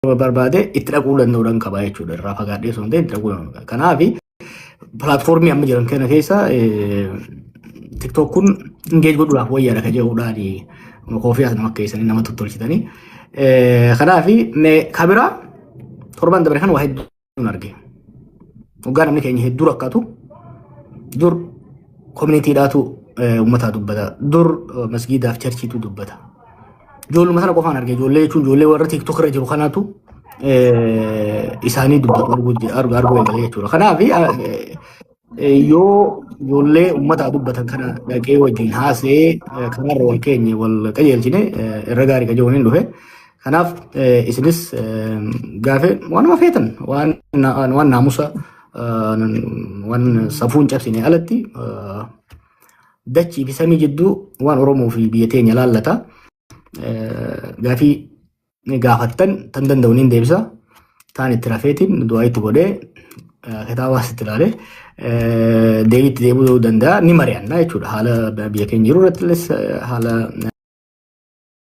barbaade itti dhaquu danda'uudhaan qaba jechuudha. Irraa fagaadhee osoo hin ta'in itti dhaquu danda'u. Kanaaf pilaatfoormii amma jiran kana keessa TikTok kun engage godhuudhaaf wayyaadha kan jedhuudhaan koofiyaas nama keessanii nama tottolchitanii. Kanaaf kaameraa torban dabre kan waa hedduun arge. Waggaa namni keenya hedduu rakkatu dur koominiitiidhaatu uummataa dubbata. Dur masgiidaaf charchiitu dubbata. Ijoolluma sana qofaan arge. Ijoollee jechuun ijoollee warra TikTok irra jiru kanaatu isaanii dubbatu arguu eegalee jechuudha. Kanaaf yoo ijoollee uummataa dubbatan kana dhaqee wajjin haasee kanarra wal keenye wal qajeelchine irra gaarii qajeelchuun hin dhufe. Kanaaf isinis gaafe waanuma feetan waan naamusa waan safuun cabsine alatti dachii fi samii jidduu waan Oromoo fi biyya teenya laallata. Gaafii gaafattan tan danda'uun hin deebisa. Taan itti rafeetiin du'aa itti godhee kitaabaas itti ilaalee deebiitti deebi'uu danda'a. Ni mari'anna jechuudha. Haala biyya keenya jiru irrattis haala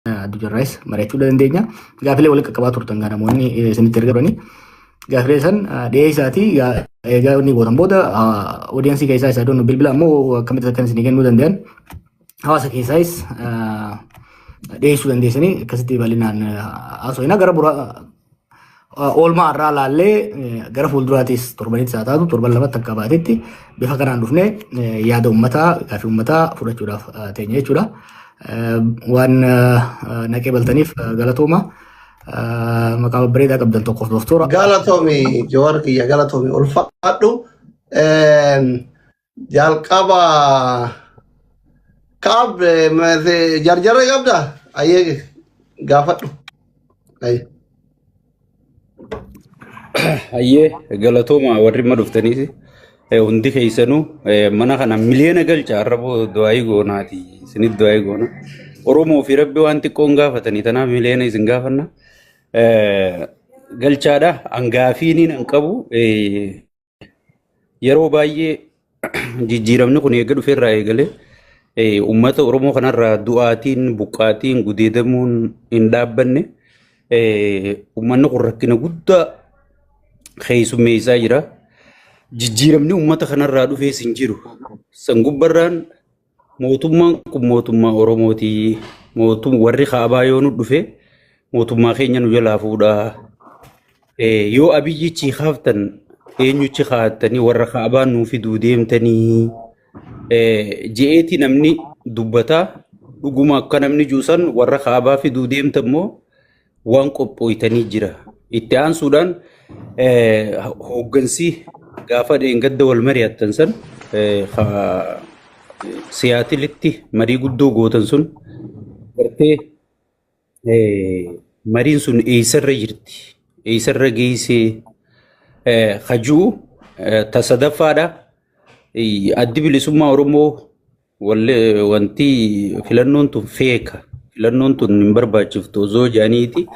addunyaarraas mari'achuu dandeenya. Gaafilee walitti qaqqabaa turtan gaa namoonni isinitti erganii gaafilee san dhiyeessaatii egaa inni gootan booda oodiyaansii keessaa isaa doon bilbila ammoo akkamitti akkan isinii kennuu danda'an hawaasa keessaayis dhiyeessuu dandeessanii akkasitti bal'inaan haasofna gara oolmaa irraa laallee gara fuulduraatis torbanitti isaa taatu torban lamatti akka baatetti bifa kanaan dhufne yaada uummataa gaafii uummataa fudhachuudhaaf teenya jechuudha. Waan naqee baltaniif galatooma. Maqaa bareedaa qabdan tokkoof doktora. Galatoomi Jowaar kiyya galatoomi ulfaadhu. Jalqaba kaab jarjarra qabda ayyee gaafadhu. Ayyee galatooma warri ma dhuftaniisi hundi keessanuu mana kana miliyoona galcha arraboo du'aayii goonaati isinit du'aayii goona. Oromoo fi Rabbi waan xiqqoon gaafatanii tanaaf miliyoona isin gaafanna. Galchaadha hangaafiin hin qabu yeroo baay'ee jijjiiramni kun eega dhufeerraa eegalee uummata Oromoo kanarraa du'aatiin buqqaatiin gudeedamuun hin dhaabbanne uummanni kun rakkina guddaa keessummeessaa jira. Jijjiiramni uummata kanarraa dhufees hin jiru. San gubbarraan mootummaan kun mootummaa Oromooti. Warri kaabaa yoo nu dhufe mootummaa keenya nu jalaa fuudhaa. Yoo abiyyichi kaaftan eenyuchi kaa'attanii warra kaabaa nuu fiduu deemtanii je'eeti namni dubbataa dhuguma akka namni juusan warra kaabaa fiduu deemtammoo waan qophooytanii jira. Itti aansuudhaan hooggansi gaafa dheengadda wal mari'attan san siyaatilitti marii guddoo gootan sun gartee mariin sun eessarra jirti. Eessarra geessee hajuu tasadaffaadha. Addi bilisummaa Oromoo wanti filannoon tun feeka. Filannoon tun hin barbaachiftu osoo jaaniiti.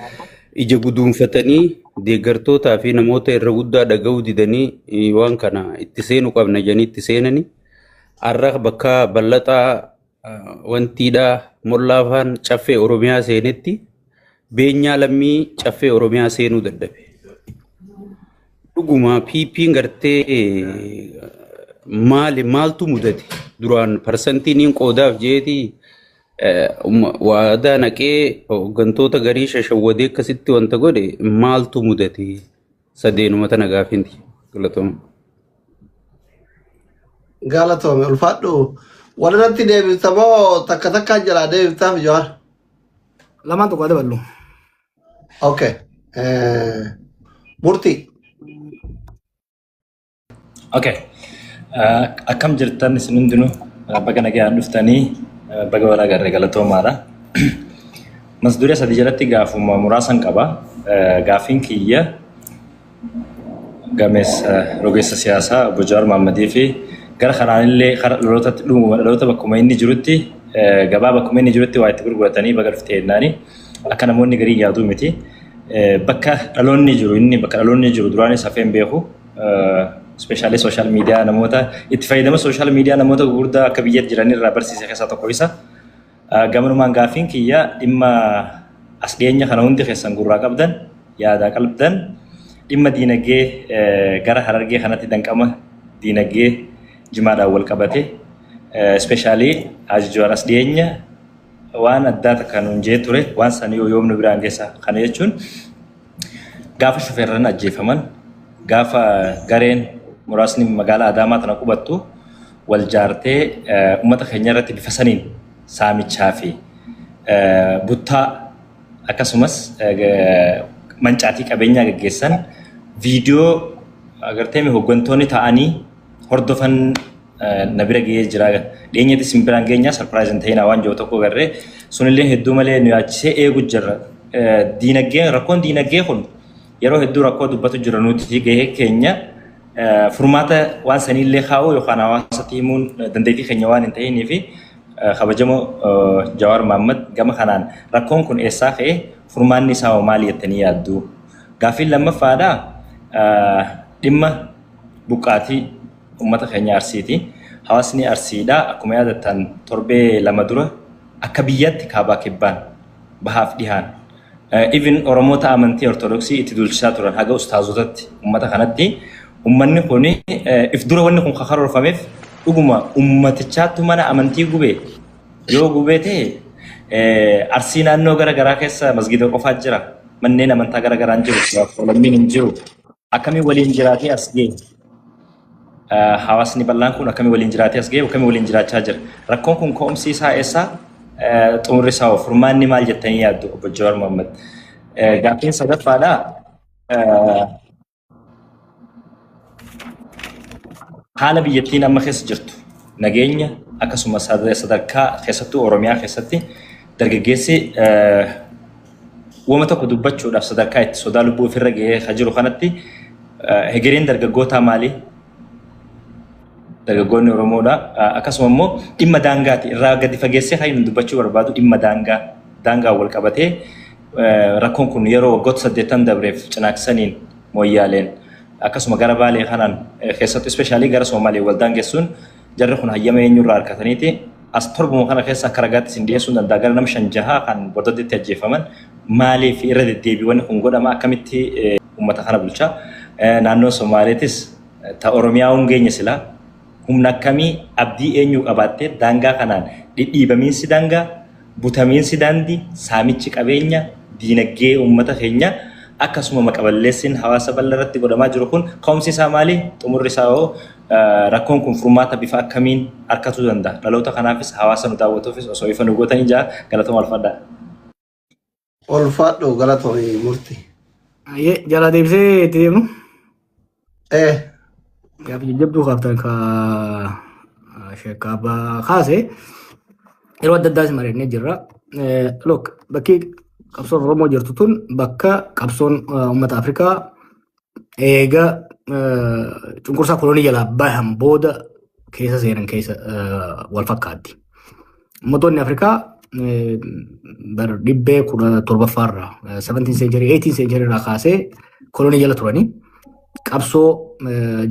Ija guduunfatanii deeggartootaa fi namoota irra guddaa dhaga'uu didanii waan kana itti seenuu qabna jedhanii itti seenanii har'a bakka bal'ataa wantiidhaa mollaafaan caffee Oromiyaa seenetti beenyaa lammii caffee Oromiyaa seenuu dadhabe. Dhuguma PP'n gartee maaltu mudate duraan parsantiin qoodaaf jeetii waadaa naqee hooggantoota garii shashawwadee akkasitti wanta godhe maaltu mudate sadeenuma tana gaafinti galatooma. Galatoome ulfaadhu walirratti deebifta moo takka takkaan jalaa deebiftaaf Jowaar? Lamaan tokko daballu. Okay. Murtii. Okay. Akkam jirtan isin hundinuu baga nagaan dhuftanii baga waragarre galatoomaadha. Masduree sadii jalatti gaafuma muraasan qaba. Gaafiin kiyya gamees rogeessa siyaasaa Obbo Jawaar Mohammadii fi gara kanaanillee dhaloota bakkuma inni jirutti gabaa bakkuma inni jirutti waa itti gurguratanii baga dhuftee jennaani akka namoonni garii yaaduu miti. Bakka dhaloonni jiru duraanis hafeen beeku. Especially social media namoota itti fayyadama social media namoota gurguddaa akka biyya jiranirraa barsiise keessaa tokko isa. Gamanumaan gaafiin kiyya dhimma as dhiyeenya kana hundi keessan gurraa qabdan yaada qalbdan dhimma diinagdee gara Harargee kanatti danqama diinagdee jimaadhaan wal qabate especially ajjooras dhiyeenya waan addaa takka nuun jee ture waan san yoomnu biraan geessa kana jechuun gaafa shufeerran ajjeefaman gaafa gareen muraasni magaalaa Adaamaa tana qubattu wal jaartee uummata keenya irratti bifa saniin saamichaa fi buttaa akkasumas mancaatii qabeenyaa gaggeessan viidiyoo agartee hooggantoonni ta'anii hordofan nabira ga'ee jira. Dhiyeenyatti simbiraan geenyaa sarpiraayiziin ta'inaa waan jiru tokko garree sunillee hedduu malee nu yaachisee eegu jirra. Rakkoon diinagdee kun yeroo hedduu rakkoo dubbatu jira nuti gahee keenya furmaata waan sanillee kaa'uu yookaan hawaasatti himuun dandeettii keenya waan hin ta'inii fi kabajamoo Jawaar Mohaammed gama kanaan rakkoon kun eessaa ka'ee furmaanni isaa maali jettanii yaaddu? Gaaffiin lammaffaadhaa dhimma buqqaatii uummata keenya Arsiiti. Hawaasni Arsiidhaa akkuma yaadattan torbee lama dura akka biyyatti kaabaa kibbaan bahaaf dhihaan even Oromoota amantii Ortodoksii itti dulchisaa turan haga ustaazotatti uummata kanatti uummanni kun if dura wanni kun karoorfameef dhuguma ummatichaattu mana amantii gubee yoo gubee ta'e Arsii naannoo garaagaraa keessa masgida qofaa jira manneen amantaa garaagaraan jiru lammiin hin jiru akkamiin waliin jiraatee as ga'e hawaasni bal'aan kun akkamiin waliin jiraatee as ga'e akkamiin waliin jiraachaa jira rakkoon kun ka'umsi isaa eessaa xumurri isaa furmaanni maal jettanii yaaddu obbo Jawaar Mohaammed gaaffiin sadaffaadhaa haala biyyattiin amma keessa jirtu nageenya akkasumas sadarkaa keessattuu Oromiyaa keessatti dargaggeessi wama tokko dubbachuudhaaf sadarkaa itti sodaa lubbuu ofirra ga'ee jiru kanatti hegereen dargaggootaa maali? Dargaggoonni Oromoodha akkasuma immoo dhimma daangaati irraa gadi fageessee kan inni dubbachuu barbaadu dhimma daangaa wal qabatee rakkoon kun yeroo waggoota 8 dabreef cinaaksaniin mooyyaaleen akkasuma gara Baalee kanaan keessatti especially gara Somaalee wal daangessuun jarri kun hayyama eenyurraa harkataniiti as torbuma kana keessa akka ragaatti isin dhiyeessuun danda'a gara nama 5-6 kan bordoddeetti ajjeefaman maaliif irra deddeebiiwwan kun godhama akkamitti uummata kana bulchaa naannoo Somaaleetis ta Oromiyaa hungeenya silaa humna akkamii abdii eenyu qabaattee daangaa kanaan dhidhiibamiinsi daangaa butamiinsi daandii saamichi qabeenya diinagdee uummata keenya akkasuma maqaballeessin hawaasa bal'aarratti godhamaa jiru kun ka'umsi isaa maali? Xumurri isaa hoo rakkoon kun furmaata bifa akkamiin harkatuu danda'a? Dhaloota kanaafis hawaasa nu daawwatuufis osoo ifa nu gootanii jaa galatoomaa ulfaadhaa. Ulfaadhu galatoomii murtii. Jala deebisee itti deemnu. Gaafi jabduu kaaftan ka sheekaabaa kaase yeroo adda addaas mari'annee jirra. Look bakki qabsoon Oromoo jirtu tun bakka qabsoon uummata Afrikaa eega cunqursaa kolonii jalaa bahan booda keessa seenan keessa wal fakkaatti. Uummattoonni Afrikaa bar dhibbee 17ffaarraa 17th century 18th century irraa kaasee kolonii jala turanii qabsoo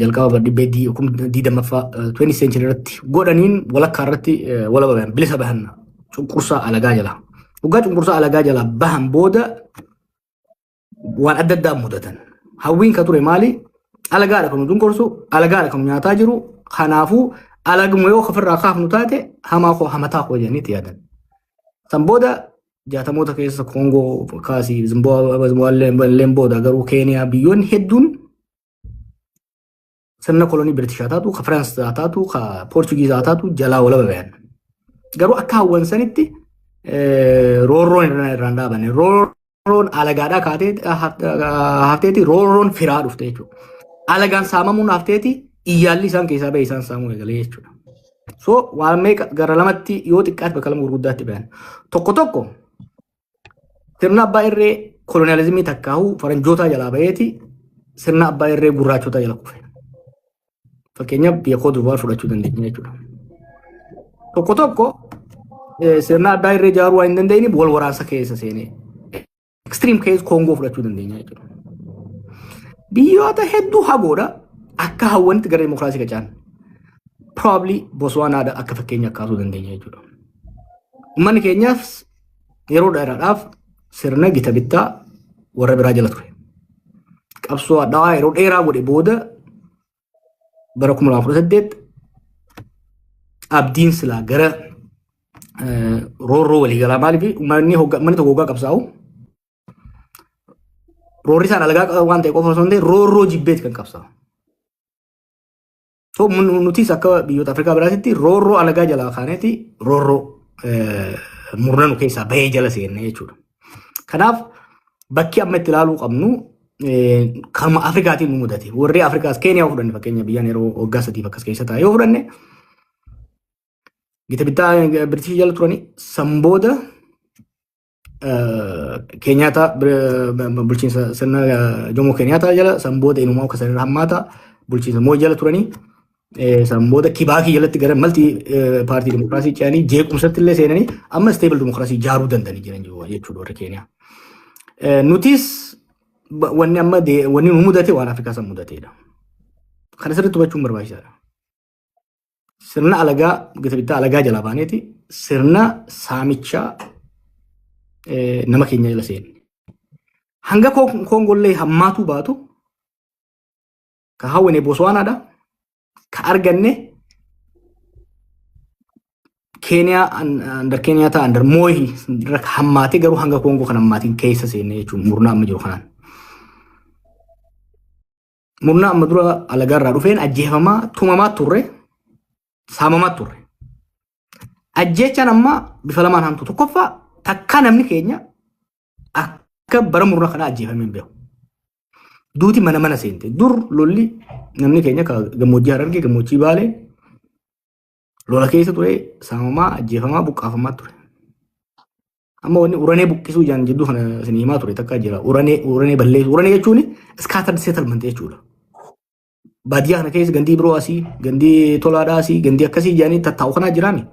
jalqaba bar dhibbee 20ffaa 20th century irratti godhaniin walakkaa irratti walaba bahan bilisa bahan cunqursaa alagaa jala. Waggaa cunqursaa alagaa jala bahan booda waan adda addaa mudatan. Hawwiin ka ture maali? Alagaadha kan cunqursu, alagaadha kan nyaataa jiru. Kanaafuu alaguma yoo ofirraa kaafnu taate hamaa koo hamataa koo jedhanii yaadan. San booda jaatamoota keessa Koongoo kaasii Zimbaabuween booda garuu Keeniyaa biyyoonni hedduun sirna kolonii Biritishaa taatu, ka Firaansi taatu, ka Poorchugiizaa taatu jalaa walaba bayan. Garuu akka hawwan sanitti roorroon irraan dhaabane. Roorroon alagaadhaa kaatee hafteeti roorroon firaa dhufte jechuudha. Alagaan saamamuun hafteeti iyyaalli isaan keessaa ba'e isaan saamuu eegalee jechuudha. So waan meeqa gara lamatti yoo xiqqaate bakka lama gurguddaatti bayan. Tokko sirna abbaa irree kolonializimii takkaa'uu faranjootaa jalaa ba'eeti sirna abbaa irree gurraachotaa jala kufe. Fakkeenyaaf biyya koo durbaa fudhachuu dandeenya jechuudha. Tokko sirna abbaa irree ijaaruu waan hin dandeenyeef wal waraansa keessa seenee extreme case Koongoo fudhachuu dandeenya jechuudha. Biyyoota hedduu hagoodha akka hawwanitti gara dimokiraasii qacaan. Probably Botswanaadha akka fakkeenya kaasuu dandeenya jechuudha. Uummanni keenyaaf yeroo dheeraadhaaf sirna gita bittaa warra biraa jala ture. qabsoo addaa yeroo dheeraa godhe booda bara 2018 abdiin silaa gara roorroo waliigalaa maaliif manni tokko hoggaa qabsaa'u roorri isaan alagaa waan ta'e qofa osoo hin ta'in roorroo jibbeeti kan qabsaa'u. So nutis akka biyyoota Afrikaa biraatitti roorroo alagaa jalaa kaaneeti roorroo murna nu keessaa bahee jala seenne jechuudha. Kanaaf bakki amma itti ilaaluu qabnu kanuma Afrikaatiin nu mudate. Warri Afrikaas Keeniyaa fudhanne fakkeenya biyyaan yeroo waggaa 3 akkas keessa taa'e yoo fudhanne gita bittaa Biritish jala turani sambooda Keenyaata bulchiinsa sirna Jomo Keenyaata jala sambooda inumaa akka sirna hammaata bulchiinsa moo jala turani sambooda Kibaakii jalatti gara malti paartii dimokiraasii ce'anii jeequmsatti illee seenanii amma stable dimokiraasii ijaaruu danda'anii jiran jechuudha warri Keeniyaa. Nutis wanni amma wanni nu mudate waan Afrikaa san mudateedha. Kana sirriitti hubachuun barbaachisaadha. Sirna alagaa gita bittaa alagaa jalaa baaneeti sirna saamichaa nama keenya jala seenne. Hanga Koongollee hammaatuu baatu ka hawwine Botswanaadha ka arganne Keeniyaa under Keeniyaa under Moi hammaatee garuu hanga Koongoo kan hammaatiin keessa seenne jechuun murnaa amma jiru kanaan. Murnaa amma dura alagaa irraa dhufeen ajjeefamaa tumamaa turre saamamaa turre. Ajjeechaan amma bifa lamaan hamtu tokkoffaa takka namni keenya akka bara murnaa kana ajjeefamee hin beeku. Duuti mana seente. Dur lolli namni keenya gammoojjii Harargee gammoojjii Baalee lola keessa ture saamamaa ajjeefamaa buqqaafamaa ture. Amma wanni uranee buqqisuu jaan jidduu kana isin himaa ture takka jira. Uranee balleessu. Uranee jechuun scattered settlement jechuudha. Baadiyyaa kana keessa gandii biroo asii, gandii tolaadhaa asii, gandii akkasii jaanii tattaa'u kanaa jiraami.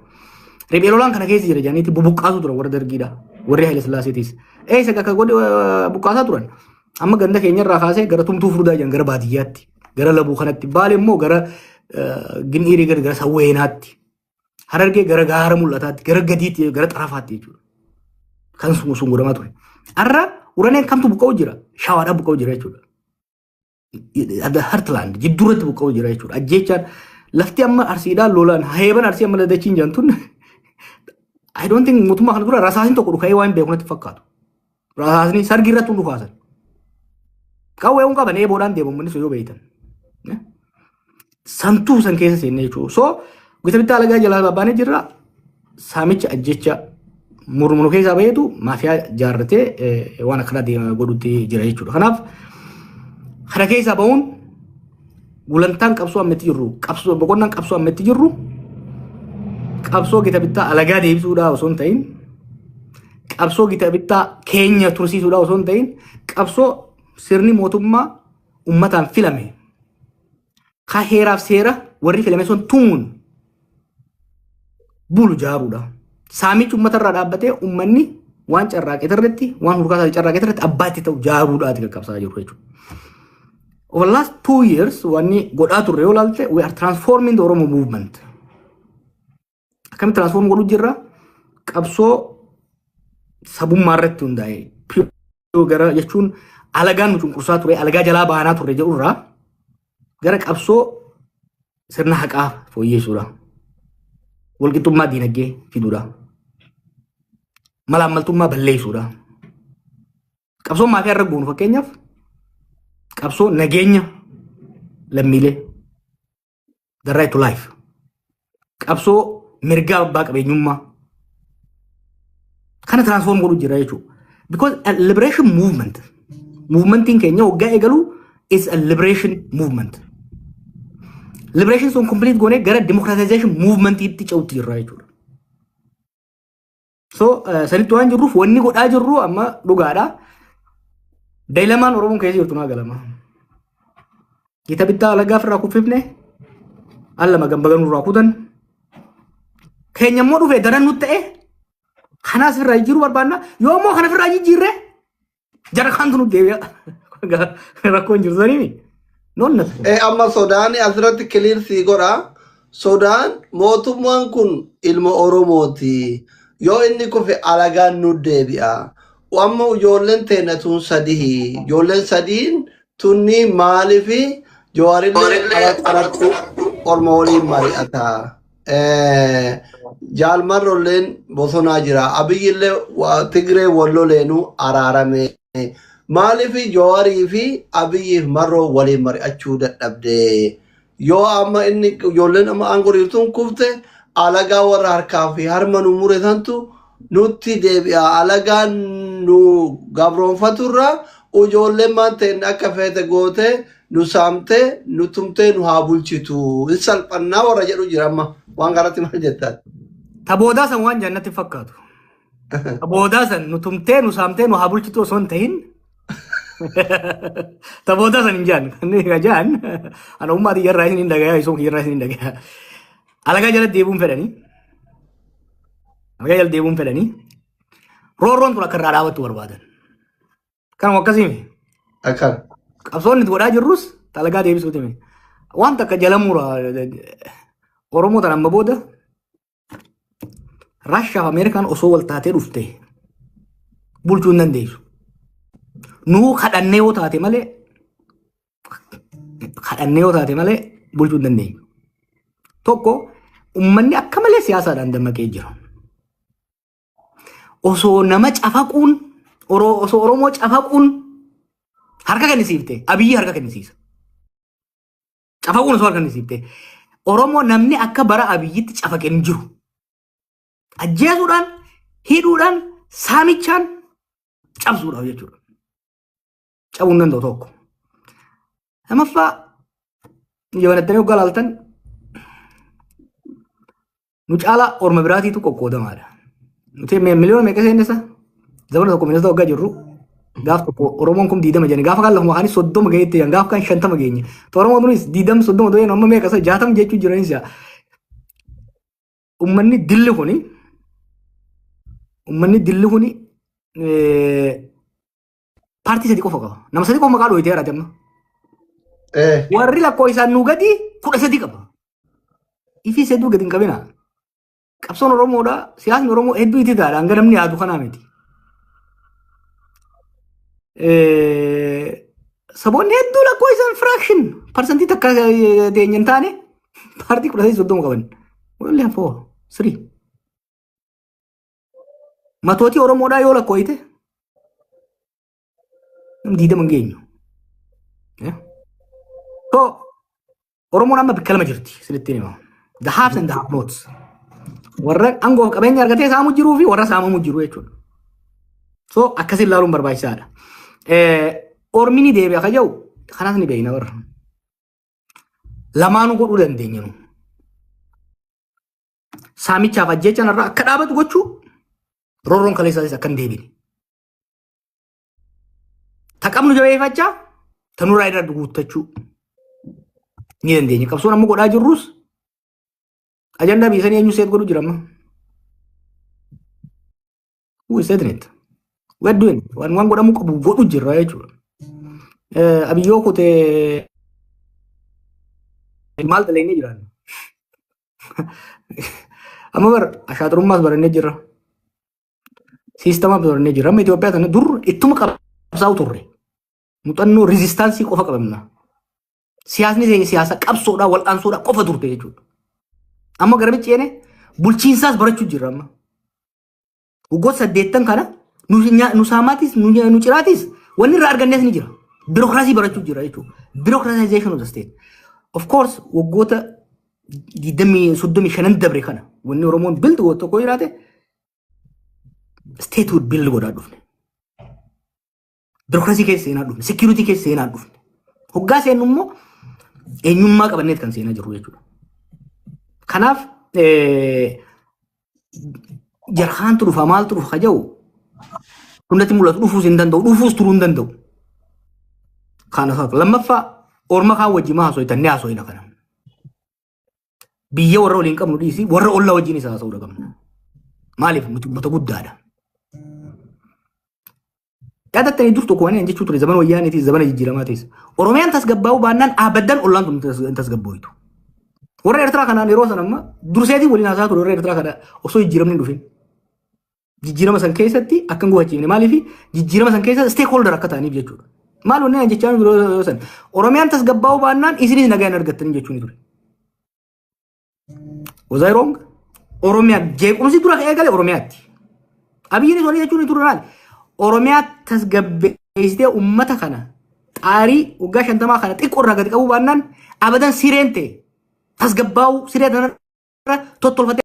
Riphee lolaan kana keessa jira jaaniitti bubuqqaasu turan warra dargiidha. Warri Haile Sillaaseetis. Eessa akka godhe buqqaasaa turan. Amma ganda keenyarraa kaasee gara tumtuu furdaa jiran gara baadiyyaatti. Gara labuu kanatti. Baale immoo gara Gin'iirii gara Sawweenaatti. Harargee gara gaara mul'ataatti. Gara gadiitti gara xarafaatti jechuudha. Kan sun godhamaa ture. Har'a uraneen kamtu buqqa'u jira. Shawaadhaan buqqa'u jira jechuudha. Ada Heartland jidduuratti buqqa'u jira jechuudha. Ajjeechaan lafti amma arsiidhaan lolaan heeban arsii amma ladachiin jaantun I don't think mootummaa kana dura rasaasni tokko dhuka'ee waan beeku natti fakkaatu. Rasaasni sargi irratti hundu kaasan. Qawwee hun qaban eeboodhaan deemamu yoo beeytan. Santuu san keessa seenne jechuudha. So gita bittaa alagaa jalaa babbaanee jirra saamicha ajjecha murmuru keessaa baheetu maafiyaa jaarratee waan akkana godhutti jira jechuudha. Kanaaf kana keessaa bahuun gulantaan qabsoo ammatti jirru qabsoo boqonnaan qabsoo ammatti jirru qabsoo gita bittaa alagaa deebisuudhaa osoo hin ta'in qabsoo gita bittaa keenya tursiisuudhaa osoo hin ta'in qabsoo sirni mootummaa ummataan filame ka heeraaf seera warri filame sun tumuun bulu jaaruudha. Saamichi uummatarraa dhaabbatee uummanni waan carraaqee irratti waan hurkaasaa carraaqee irratti abbaatti ta'u jaaruudhaati kan qabsaa jiru jechuudha. Over the last 2 years, wanni godhaa turre yoo ilaalte, we are transforming the Oromo movement. Akkamitti transform godhuu jirra? Qabsoo sabummaa irratti hundaa'e gara jechuun alagaan nu cunqursaa ture, alagaa jalaa baanaa turre jedhurraa gara qabsoo sirna haqaa fooyyeessuudha. Walqixxummaa diinagdee fiduudha. Malaammaltummaa balleessuudha. Qabsoo maafiyaa irra goonu fakkeenyaaf qabsoo nageenya lammiilee the right to life. Qabsoo mirgaa abbaa qabeenyummaa kana transform godhuu jira jechuudha. Because a liberation movementiin keenya waggaa eegalu is a liberation movement. Liberation sun complete goonee gara democratization movementiitti ce'utti jirra jechuudha. So sanitti waan jirruuf wanni godhaa jirru amma dhugaadha. Daa'ilamaan Oromoon keessa jirtu naa galama. Gita bittaa alagaa ofirraa kuffifne allama gambagan irraa kutan keenya immoo dhufee daran nutti ta'e kanaas ofirraa jijjiiruu barbaanna yoo immoo kana ofirraa jijjiirre jara kaantu nutti deebi'a rakkoon jiru saniimi. Amma Sodaan asirratti kiliirsii godha. Sodaan mootummaan kun ilma Oromooti. Yoo inni kufe alagaan nu deebi'a. Amma ijoolleen teenatuun sadii ijoolleen sadiin tunni maalifi jawaarillee alatti orma waliin mari'ata. Jaalmarrolleen bosonaa jira. Abiyyillee Tigree walloleenuu araarame. Maalifi jawaarii fi abiyyiif marroo waliin mari'achuu dadhabde. Yoo amma inni ijoolleen amma aangoriirtuun kufte alagaa warra harkaa fi harma nu mure santu nutti deebi'a. Alagaan nu gabroonfaturra ijoolleen maan ta'in akka feete goote nu saamte nu tumte nu haa bulchitu. In salphannaa warra jedhu jira amma waan garatti maal jettaan. Taboodaa san waan jannatti fakkaatu. Taboodaa san nu tumtee nu saamtee nu haa bulchitu osoo hin ta'in. Taboodaa san hin jaan. Jaan ana ummati yarraa isin hin dhagayaa isoon yarraa isin hin dhagayaa. Alagaa jala deebuun fedhanii. Alagaa jala deebuun fedhanii. Roorroon tun akka irraa dhaabattu barbaadan. Kanuma akkasiimi. Akkan. Qabsoonni itti godhaa jirrus alagaa deebisuuti mee. Wanta akka jalamuura Oromoo tan amma booda Raashiyaa fi Ameerikaan osoo wal taatee dhufte bulchuu hin dandeessu. Nuu kadhannee yoo taate malee bulchuu hin dandeenyu. Tokko uummanni akka malee siyaasaadhaan dammaqee jira. Osoo nama cafaquun osoo Oromoo cafaquun harka kennisiifte Abiyyi harka kennisiisa. Cafaquun osoo harka kennisiifte Oromoo namni akka bara Abiyyitti cafaqee hin jiru. Ajjeesuudhaan, hidhuudhaan, saamichaan cabsuudhaaf jechuudha. Cabuu hin danda'u tokko. Lamaffaa jabanattanii hoggaa laaltan nu caalaa orma biraatiitu qoqqoodamaadha. Nuti miliyoona meeqa seennisa? Zamana tokko ministeera hoggaa jirru gaaf tokko Oromoon kun 20 jenne gaafa kan lafuma kaanis 30 gaheetti jedhan gaafa kan 50 geenye. Oromoon kunis 20 30 doyeen amma meeqa 60 jechuu jiranis yaa. Uummanni dilli kuni paartii sadii qofa qaba. Nama sadii qofa maqaa dhooyitee jiraate amma. Warri lakkoo isaan nuu gadi 13 qaba. Ifii hedduu gadi hin qabina. Qabsoon Oromoodha. Siyaasni Oromoo hedduu itti taa'adha. Hanga namni yaadu kanaa miti. Saboonni hedduu lakkoo isaan fraction parsantii takka teenya hin taane paartii 13 qaban. Wallee hafoo sirii. Matootii Oromoodhaa yoo lakkooyite diidama hin geenyu. So Oromoon amma bakka lama jirti sinitti hima. The haves and the have nots. Warra aangoo qabeenya argatee saamuu jiruu fi warra saamamuu jiru jechuudha. So akkasiin ilaaluun barbaachisaadha. Ormini deebi'a kan jedhu kanaas ni beekna warra. Lamaanuu godhuu dandeenya nu. Saamichaaf ajjeechaan irraa akka dhaabatu gochuu roorroon kaleessaatis akka hin deebine. Taqabnu jabeeffachaa tanurraa irra guuttachuu ni dandeenya. Qabsoon amma godhaa jirrus ajandaa biisanii eenyu seet godhu jira amma. Who is setting it? We're doing it. Waan godhamuu qabu godhu jirra jechuudha. Abiyyoo kutee maal dalagnee jiraan? Amma bar ashaaturummaas barannee jirra. Siistamaaf barannee jirra. Amma Itoophiyaa kana dur ittuma qabsaa'u turre. Muuxannoo riizistaansii qofa qabamna. Siyaasni siyaasa qabsoodhaa wal'aansoodhaa qofa turte jechuudha. Amma garamichi jeene bulchiinsaas barachuu jirra amma. Waggoota 8 kana nu saamaatis nu ciraatis wanni irraa argannees ni jira. Birookiraasii barachuu jira jechuudha. Birookiraasization of the state. Of course waggoota 35 dabre kana wanni Oromoon bildu goota tokko jiraate statehood build godhaa dhufne. Birookiraasii keessa seenaa dhufne. Security keessa seenaa dhufne. Hoggaa seennu immoo eenyummaa qabanneet kan seenaa jiru jechuudha. Kanaaf jarhaantu dhufa maaltu dhufa jedhu hundatti mul'atu dhufuus hin danda'u dhufuus turuu hin danda'u. Kanaaf lammaffaa orma kaan wajjin haasofitannee haasofina kana. Biyya warra waliin qabnu dhiisi warra ollaa wajjin isaa haasa'uu qabna. Maaliif nuti uummata guddaadha. Yaadattanii dur tokko waan jechuu ture zaman wayyaaniitis zaman jijjiiramaatis. Oromiyaan tasgabbaa'uu baannaan abaddan ollaan tun tasgabbooytu. Warra Eertiraa kanaan yeroo san amma durseetii waliin haasaa ture warra Eertiraa kana osoo jijjiiramni dhufin. Jijjiirama san keessatti akkan gufachiifne maaliif jijjiirama san keessa stakeholder akka ta'aniif jechuudha. maal wanni jechaan biroo san oromiyaan tasgabbaa'uu baannaan isinis nagaa hin argattan jechuun ture. Was I wrong? Oromiyaa jeequmsi dura eegale oromiyaatti. Abiyyiin sonni jechuun ture maal? Oromiyaa tasgabbeessitee uummata kana xaarii waggaa 50 kana xiqqoo irraa gadi qabuu baannaan abadan sireen ta'e tasgabbaa'uu siree tanarra tottolfatee